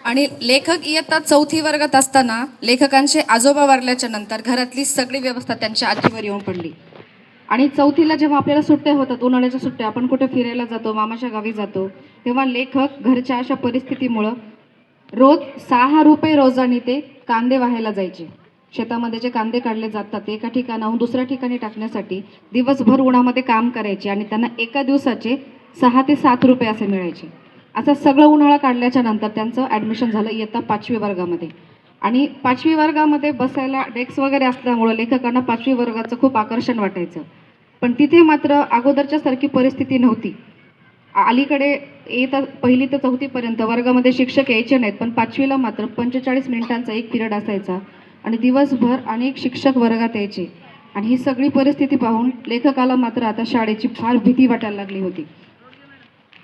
आणि लेखक इयत्ता 4थी वर्गात असताना लेखकांचे आजोबा वारल्याच्या नंतर घरातली सगळी व्यवस्था त्यांच्या आजीवर येऊन पडली. आणि 4थीला जेव्हा आपल्याला सुट्ट्या होतात, उन्हाळ्याच्या सुट्ट्या, आपण कुठे फिरायला जातो, मामाच्या गावी जातो, तेव्हा लेखक घरच्या अशा परिस्थितीमुळं रोज 6 रुपये रोजाने ते कांदे वाहायला जायचे. शेतामध्ये जे कांदे काढले जातात ते एका ठिकाणाहून दुसऱ्या ठिकाणी टाकण्यासाठी दिवसभर उन्हामध्ये काम करायचे आणि त्यांना एका दिवसाचे 6 ते 7 रुपये असे मिळायचे. असं सगळं उन्हाळा काढल्याच्या नंतर त्यांचं ॲडमिशन झालं इयत्ता 5वी वर्गामध्ये. आणि 5वी वर्गामध्ये बसायला डेस्क वगैरे असल्यामुळं लेखकांना 5वी वर्गाचं खूप आकर्षण वाटायचं. पण तिथे मात्र अगोदरच्यासारखी परिस्थिती नव्हती. अलीकडे येता 1ली ते 4थीपर्यंत वर्गामध्ये शिक्षक यायचे नाहीत, पण 5वीला मात्र 45 मिनिटांचा एक पिरियड असायचा आणि दिवसभर अनेक शिक्षक वर्गात यायचे. आणि ही सगळी परिस्थिती पाहून लेखकाला मात्र आता शाळेची फार भीती वाटायला लागली होती.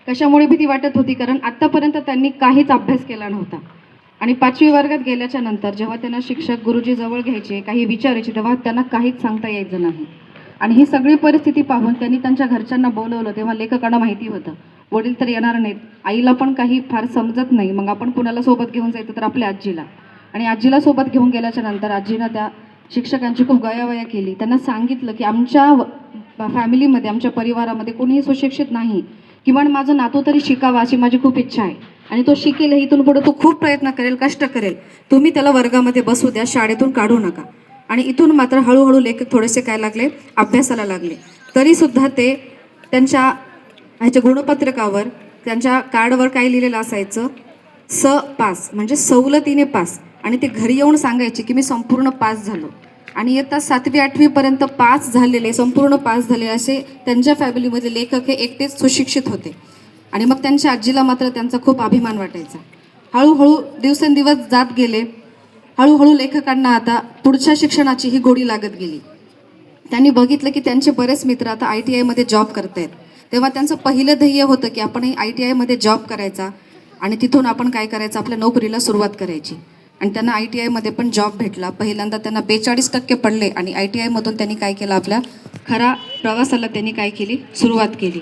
कशामुळे भीती वाटत होती? कारण आत्तापर्यंत त्यांनी काहीच अभ्यास केला नव्हता. आणि 5वी वर्गात गेल्याच्या नंतर जेव्हा त्यांना शिक्षक गुरुजी जवळ घ्यायचे, काही विचारायचे, तेव्हा त्यांना काहीच सांगता यायचं नाही. आणि ही सगळी परिस्थिती पाहून त्यांनी त्यांच्या घरच्यांना बोलवलं. तेव्हा लेखकांना माहिती होतं वडील तर येणार नाहीत, आईला पण काही फार समजत नाही, मग आपण कुणाला सोबत घेऊन जायचं तर आपल्या आजीला. आणि आजीला सोबत घेऊन गेल्याच्या नंतर आजीनं त्या शिक्षकांची खूप गयावया केली. त्यांना सांगितलं की आमच्या फॅमिलीमध्ये, आमच्या परिवारामध्ये कोणीही सुशिक्षित नाही, किमान माझं नातू तरी शिकावा अशी माझी खूप इच्छा आहे. आणि तो शिकेल, इथून पुढे तो खूप प्रयत्न करेल, कष्ट करेल, तुम्ही त्याला वर्गामध्ये बसू द्या, शाळेतून काढू नका. आणि इथून मात्र हळूहळू लेखक थोडेसे काय लागले, अभ्यासाला लागले. तरीसुद्धा ते त्यांच्या ह्याच्या गुणपत्रकावर, त्यांच्या कार्डवर काय लिहिलेलं असायचं, पास, म्हणजे सवलतीने पास. आणि ते घरी येऊन सांगायचे की मी संपूर्ण पास झालो. आणि इयत्ता 7वी 8वीपर्यंत पास झालेले, संपूर्ण पास झाले असे त्यांच्या फॅमिलीमध्ये लेखक हे एकटेच सुशिक्षित होते. आणि मग त्यांच्या आजीला मात्र त्यांचा खूप अभिमान वाटायचा. हळूहळू दिवसेंदिवस जात गेले. हळूहळू लेखकांना आता पुढच्या शिक्षणाची ही गोडी लागत गेली. त्यांनी बघितलं की त्यांचे बरेच मित्र आता ITIमध्ये जॉब करतायत. तेव्हा त्यांचं पहिलं ध्येय होतं की आपणही ITIमध्ये जॉब करायचा आणि तिथून आपण काय करायचं, आपल्या नोकरीला सुरुवात करायची. आणि त्यांना ITIमध्ये पण जॉब भेटला. पहिल्यांदा त्यांना 42% पडले आणि ITIमधून त्यांनी काय केलं, आपल्या खरा प्रवासाला त्यांनी काय केली, सुरुवात केली.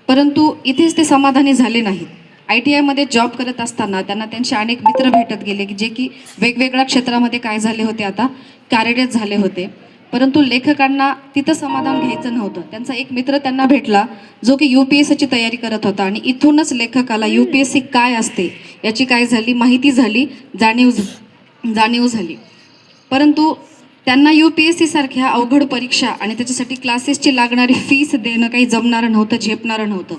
परंतु इथेच ते समाधानी झाले नाहीत. ITIमध्ये जॉब करत असताना त्यांना त्यांचे अनेक मित्र भेटत गेले की जे की वेगवेगळ्या क्षेत्रामध्ये काय झाले होते, आता कार्यरत झाले होते. परंतु लेखकांना तिथं समाधान घ्यायचं नव्हतं. त्यांचा एक मित्र त्यांना भेटला जो की UPSCची तयारी करत होता. आणि इथूनच लेखकाला UPSC काय असते याची काय झाली, माहिती झाली, जाणीव झाली. परंतु त्यांना UPSC सारख्या अवघड परीक्षा आणि त्याच्यासाठी क्लासेसची लागणारी फीस देणं काही जमणारं नव्हतं, झेपणारं नव्हतं.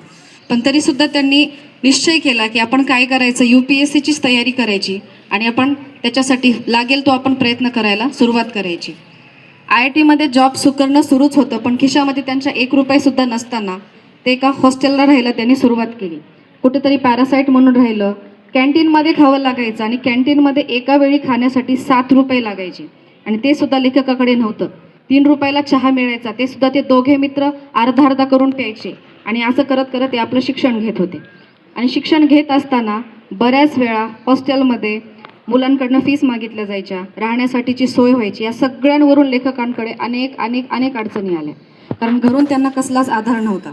पण तरीसुद्धा त्यांनी निश्चय केला की आपण काय करायचं, UPSCचीच तयारी करायची आणि आपण त्याच्यासाठी लागेल तो आपण प्रयत्न करायला सुरुवात करायची. IITमध्ये जॉब करणं सुरूच होतं, पण खिशामध्ये त्यांच्या 1 रुपयासुद्धा नसताना ते एका हॉस्टेलला राहायला त्यांनी सुरुवात केली. कुठेतरी पॅरासाईट म्हणून राहिलं. कॅन्टीनमध्ये खावं लागायचं आणि कॅन्टीनमध्ये एका वेळी खाण्यासाठी 7 रुपये लागायचे. आणि ते सुद्धा लेखकाकडे नव्हतं. 3 रुपयाला चहा मिळायचा, ते सुद्धा ते दोघे मित्र अर्धा अर्धा करून प्यायचे. आणि असं करत करत ते आपलं शिक्षण घेत होते. आणि शिक्षण घेत असताना बऱ्याच वेळा हॉस्टेलमध्ये मुलांकडनं फीस मागितल्या जायच्या, राहण्यासाठीची सोय व्हायची. या सगळ्यांवरून लेखकांकडे अनेक अनेक अनेक अडचणी आल्या. कारण घरून त्यांना कसलाच आधार नव्हता.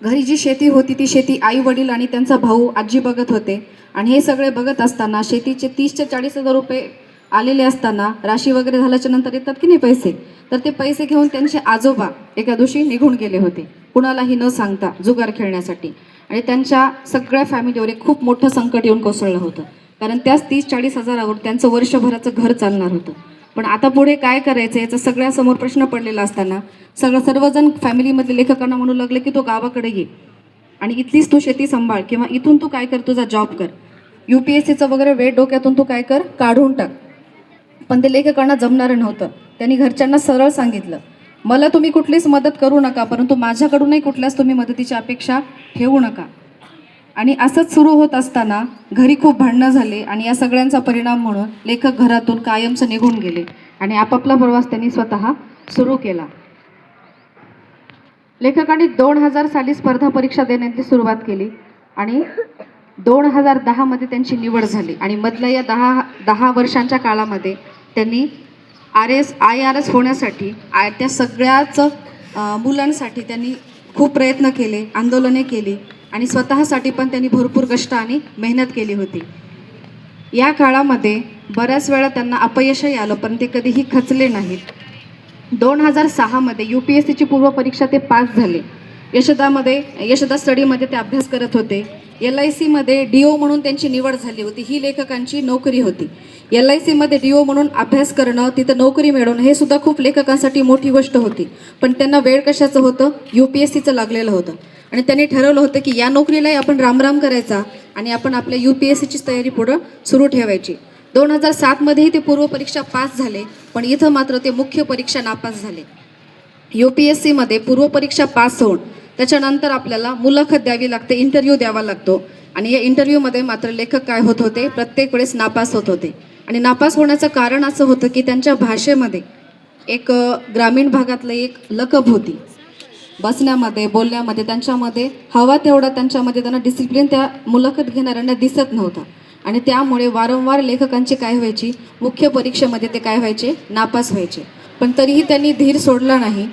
घरी जी शेती होती ती शेती आई वडील आणि त्यांचा भाऊ आजी बघत होते. आणि हे सगळे बघत असताना शेतीचे 30 ते 40 हजार रुपये आलेले असताना, राशी वगैरे झाल्याच्या नंतर येतात की नाही पैसे, तर ते पैसे घेऊन त्यांचे आजोबा एका दिवशी निघून गेले होते, कुणालाही न सांगता, जुगार खेळण्यासाठी. आणि त्यांच्या सगळ्या फॅमिलीवर एक खूप मोठं संकट येऊन कोसळलं होतं. कारण त्याच 30-40 हजारावर त्यांचं वर्षभराचं घर चालणार होतं. पण आता पुढे काय करायचं याचा सगळ्यासमोर प्रश्न पडलेला असताना सर्वजण फॅमिलीमधले लेखकांना म्हणू लागले की तो गावाकडे ये आणि इथलीच तू शेती सांभाळ, किंवा इथून तू काय कर, तुझा जॉब कर, UPSCचं वगैरे वेळ डोक्यातून तू काय कर, काढून टाक. पण ते लेखकांना जमणारं नव्हतं. त्यांनी घरच्यांना सरळ सांगितलं, मला तुम्ही कुठलीच मदत करू नका, परंतु माझ्याकडूनही कुठल्याच तुम्ही मदतीची अपेक्षा ठेवू नका. आणि असंच सुरू होत असताना घरी खूप भांडणं झाले आणि या सगळ्यांचा परिणाम म्हणून लेखक घरातून कायमचं निघून गेले आणि आपापला प्रवास त्यांनी स्वतः सुरू केला. लेखकांनी 2000 साली स्पर्धा परीक्षा देण्याची सुरुवात केली आणि 2010मध्ये त्यांची निवड झाली. आणि मधल्या या 10 वर्षांच्या काळामध्ये त्यांनी IRS होण्यासाठी त्या सगळ्याच मुलांसाठी त्यांनी खूप प्रयत्न केले, आंदोलने केली आणि स्वतःसाठी पण त्यांनी भरपूर कष्ट आणि मेहनत केली होती. या काळामध्ये बऱ्याच वेळा त्यांना अपयशही आलं, पण ते कधीही खचले नाहीत. 2006मध्ये UPSCची पूर्वपरीक्षा ते पास झाले. यशदा स्टडीमध्ये ते अभ्यास करत होते. LICमध्ये DO म्हणून त्यांची निवड झाली होती. ही लेखकांची नोकरी होती. LICमध्ये DO म्हणून अभ्यास करणं, तिथं नोकरी मिळवणं हे सुद्धा खूप लेखकांसाठी मोठी गोष्ट होती. पण त्यांना वेळ कशाचं होतं? UPSCचं लागलेलं होतं. आणि त्यांनी ठरवलं होतं की या नोकरीलाही आपण रामराम करायचा आणि आपण आपल्या UPSCचीच तयारी पुढं सुरू ठेवायची. 2007मध्येही ते पूर्वपरीक्षा पास झाले, पण इथं मात्र ते मुख्य परीक्षा नापास झाले. UPSCमध्ये पूर्वपरीक्षा पास होऊन त्याच्यानंतर आपल्याला मुलाखत द्यावी लागते, इंटरव्ह्यू द्यावा लागतो. आणि या इंटरव्ह्यूमध्ये मात्र लेखक काय होत होते? प्रत्येक वेळेस नापास होत होते. आणि नापास होण्याचं कारण असं होतं की त्यांच्या भाषेमध्ये एक ग्रामीण भागातलं एक लकब होती. बसण्यामध्ये, बोलण्यामध्ये त्यांच्यामध्ये हवा तेवढा त्यांच्यामध्ये त्यांना डिसिप्लिन त्या मुलाखत घेणाऱ्यांना दिसत नव्हता. आणि त्यामुळे वारंवार लेखकांची काय व्हायची? मुख्य परीक्षेमध्ये ते काय व्हायचे? नापास व्हायचे. पण तरीही त्यांनी धीर सोडला नाही.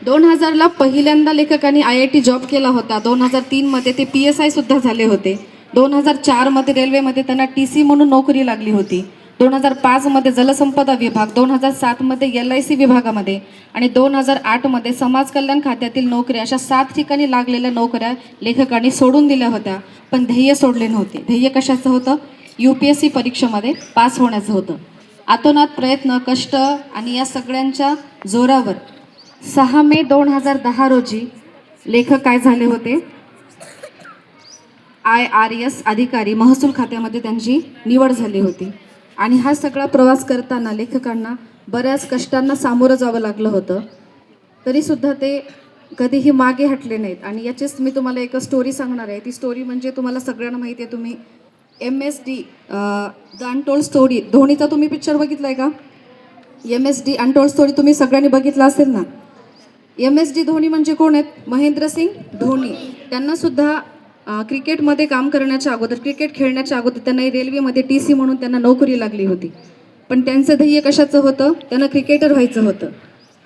2000ला पहिल्यांदा लेखकांनी IIT जॉब केला होता. 2003मध्ये ते PSI सुद्धा झाले होते. 2004मध्ये रेल्वेमध्ये त्यांना TC म्हणून नोकरी लागली होती. 2005मध्ये जलसंपदा विभाग, 2007मध्ये LIC विभागामध्ये आणि 2008मध्ये समाज कल्याण खात्यातील नोकरी, अशा 7 ठिकाणी लागलेल्या नोकऱ्या लेखकांनी सोडून दिल्या होत्या. पण ध्येय सोडले नव्हते. ध्येय कशाचं होतं? UPSC परीक्षेमध्ये पास होण्याचं होतं. अतोनात प्रयत्न, कष्ट आणि या सगळ्यांच्या जोरावर 6 मे 2010 रोजी लेखक काय झाले होते? IRS अधिकारी, महसूल खात्यामध्ये त्यांची निवड झाली होती. आणि हा सगळा प्रवास करताना लेखकांना बऱ्याच कष्टांना सामोरं जावं लागलं होतं. तरीसुद्धा ते कधीही मागे हटले नाहीत. आणि याचीच मी तुम्हाला एक स्टोरी सांगणार आहे. ती स्टोरी म्हणजे तुम्हाला सगळ्यांना माहिती आहे. तुम्ही MSD द अनटोल्ड स्टोरी, धोनीचा तुम्ही पिक्चर बघितला आहे का? MSD अनटोल्ड स्टोरी तुम्ही सगळ्यांनी बघितला असेल ना. MSD धोनी म्हणजे कोण आहेत? महेंद्रसिंग धोनी. त्यांनासुद्धा क्रिकेटमध्ये काम करण्याच्या अगोदर, क्रिकेट खेळण्याच्या अगोदर त्यांना रेल्वेमध्ये TC म्हणून त्यांना नोकरी लागली होती. पण त्यांचं ध्येय कशाचं होतं? त्यांना क्रिकेटर व्हायचं होतं.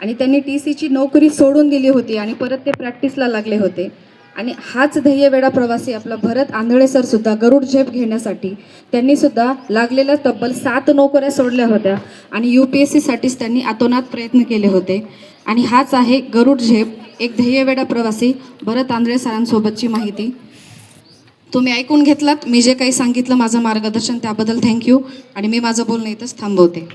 आणि त्यांनी TCची नोकरी सोडून दिली होती आणि परत ते प्रॅक्टिसला लागले होते. आणि हाच ध्येयवेडा प्रवासी आपला भरत आंधळे सर सुद्धा गरुड झेप घेण्यासाठी त्यांनीसुद्धा लागलेल्या तब्बल 7 नोकऱ्या सोडल्या होत्या. आणि UPSCसाठीच त्यांनी अतोनात प्रयत्न केले होते. आणि हाच आहे गरुड झेप, एक ध्येयवेडा प्रवासी भरत आंधळे सरांसोबतची माहिती. तुम्ही ऐकून घेतलात. मी जे काही सांगितलं माझं मार्गदर्शन, त्याबद्दल थँक्यू. आणि मी माझं बोलणं इथंच थांबवते.